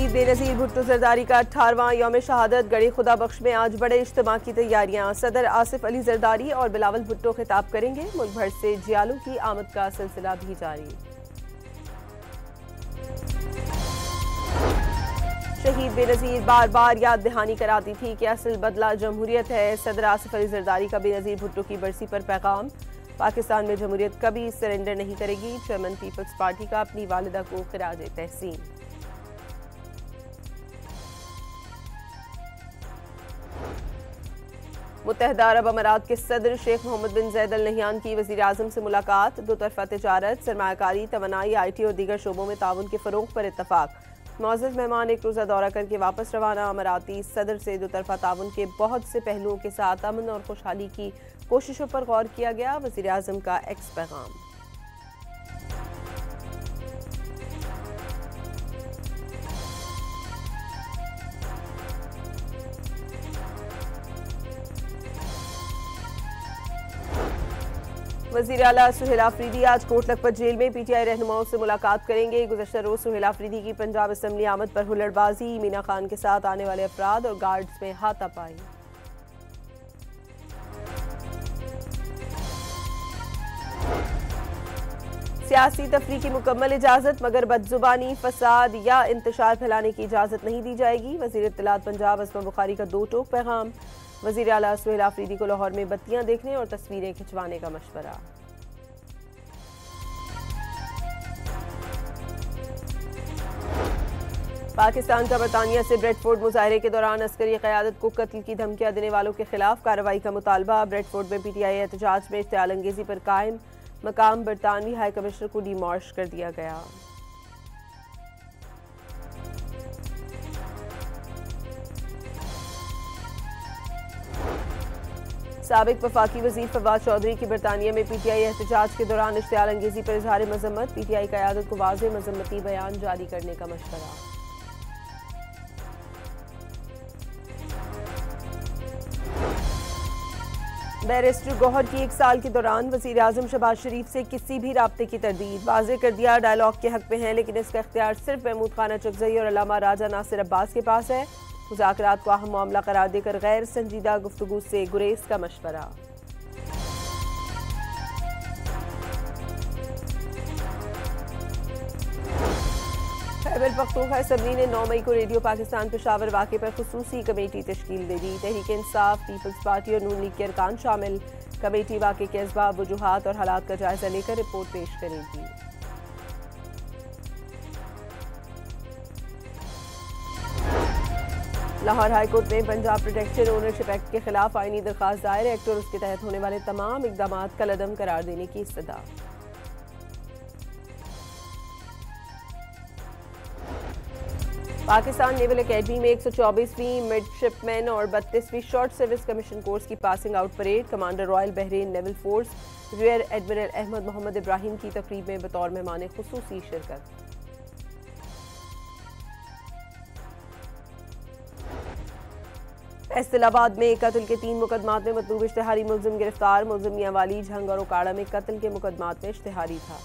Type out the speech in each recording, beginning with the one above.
शहीद बेनज़ीर भुट्टो जरदारी का 18वां यौम शहादत गढ़ी खुदा बख्श में आज बड़े इज्तिमा की तैयारियां। सदर आसिफ अली जरदारी और बिलावल भुट्टो खिताब करेंगे। मुल्क भर से जियालों की आमद का सिलसिला भी जारी। शहीद बेनज़ीर बार बार याद दहानी कराती थी कि असल बदला जमहूरियत है। सदर आसिफ अली जरदारी का बेनज़ीर भुट्टो की बरसी पर पैगाम। पाकिस्तान में जमहूरियत कभी सरेंडर नहीं करेगी। चेयरमैन पीपल्स पार्टी का अपनी वालिदा को खिराज तहसीन। मुत्तहदा अरब अमारात के सदर शेख मोहम्मद बिन जैद अल नहयान की वज़ीर आज़म से मुलाकात। दो तरफ़ा तिजारत, सरमायाकारी, तवानाई, IT और दीगर शोबों में ताउन के फ़रोग़ पर इत्तफ़ाक़। मुअज़्ज़ज़ मेहमान एक रोज़ा दौरा करके वापस रवाना। अमाराती सदर से दो तरफ़ा ताउन के बहुत से पहलुओं के साथ अमन और खुशहाली की कोशिशों पर गौर किया गया। वज़ीर आज़म का एक्स पैगाम। वज़ीर आला सुहेल आफरीदी आज कोट लखपत जेल में PTI रहनुमाओं से मुलाकात करेंगे। गुज़श्ता रोज़ सुहेल आफरीदी की पंजाब असम्बली आमद पर हुल्लड़बाजी, मीना खान के साथ आने वाले अफराद और गार्ड्स में हाथापाई। सियासी तफरीक की मुकम्मल इजाज़त, मगर बदजुबानी, फसाद या इंतशार फैलाने की इजाज़त नहीं दी जाएगी। वज़ीर इत्तलात पंजाब असमा बुखारी का दो टोक पैगाम। वज़ीर आला सुहेल आफरीदी को लाहौर में बत्तियां देखने और तस्वीरें खिंचवाने का मशवरा। पाकिस्तान का बरतानिया से ब्रेडफोर्ड मुजाहरे के दौरान अस्करी क़यादत को कत्ल की धमकियां देने वालों के खिलाफ कार्रवाई का मुतालबा। ब्रेडफोर्ड में PTI एहतजाज में इश्तिआल अंगेजी पर कायम। मकाम बरतानवी हाई कमिश्नर को डिमॉश कर दिया गया। साबिक वफाकी वज़ीर फवाद चौधरी की बरतानिया में PTI एहतजाज के दौरान इश्तिआल अंगेजी पर इजहार मजम्मत। PTI क़यादत को वाज़ेह मजम्मती बयान जारी करने का मशवरा। बैरिस्टर गौहर की 1 साल के दौरान वज़ीर आज़म शहबाज शरीफ से किसी भी राब्ते की तरदीद। वाज़ेह कर दिया डायलॉग के हक में है, लेकिन इसका इख्तियार सिर्फ महमूद खान अचकज़ई और अल्लामा राजा नासिर अब्बास के पास है। मुज़ाकरात को अहम मामला करार देकर गैर संजीदा गुफ्तगू से गुरेज का मशवरा। खैबर पख्तूनख्वा असम्बली ने 9 मई को रेडियो पाकिस्तान पेशावर वाक़े पर खुसूसी कमेटी तश्कील दे दी। तहरीक इंसाफ, पीपल्स पार्टी और नून लीग के अरकान शामिल। कमेटी वाक़े के असबाब, वजूहात और हालात का जायजा लेकर रिपोर्ट पेश करेगी। लाहौर हाईकोर्ट में पंजाब प्रोटेक्शन ओनरशिप एक्ट के खिलाफ आईनी दरखास्त दायर। एक्ट और उसके तहत होने वाले तमाम इकदाम कलअदम करार देने की इस्तदा। पाकिस्तान नेवल अकेडमी में 124वीं मिडशिपमैन और 32वीं शॉर्ट सर्विस कमीशन कोर्स की passing out parade. Commander royal Bahrain naval force rear admiral Ahmed Mohammed Ibrahim की तकरीब में बतौर मेहमान खुसूसी शिरकत। फैसलाबाद में कत्ल के 3 मुकदमात में मतलूब इश्तिहारी मुलजिम गिरफ्तार। मुलजिम मियांवाली, झंग और उकाड़ा में कत्ल के मुकदमात में इश्तिहारी था।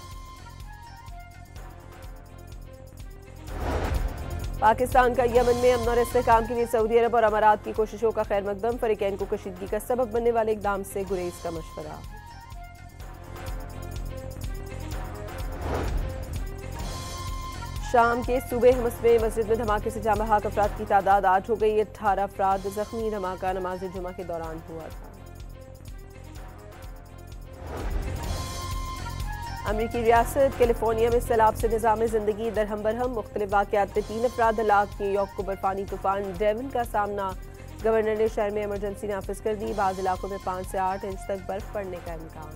पाकिस्तान का यमन में अमन और इस्तेहकाम के लिए सऊदी अरब और अमारात की कोशिशों का खैर मकदम। फरीकैन को कशीदगी का सबब बनने वाले इकदाम से गुरेज का मशवरा। शाम के सूबे हमस में मस्जिद में धमाके से जाँ बहक अफराद की तादाद 8 हो गई। 18 अफराद जख्मी। धमाका नमाज जुमा के दौरान हुआ था। अमरीकी रियासत कैलिफोर्निया में सैलाब से निज़ाम ज़िंदगी दरहम बरहम। मुख्तलिफ वाक़यात में 3 अफराद हलाक। न्यूयॉर्क को बर्फानी तूफान डेवन का सामना। गवर्नर ने शहर में इमरजेंसी नाफिज कर दी। बाज़ इलाकों में 5 से 8 इंच तक बर्फ पड़ने का इम्कान।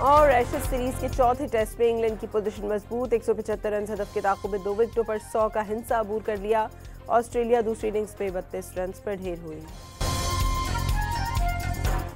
और एशेज सीरीज के चौथे टेस्ट में इंग्लैंड की पोजीशन मजबूत। 175 रन हदफ के ताक़ुब में 2 विकेटों पर 100 का हिंसा अबूर कर लिया। ऑस्ट्रेलिया दूसरी इनिंग्स में 32 रन पर ढेर हुई।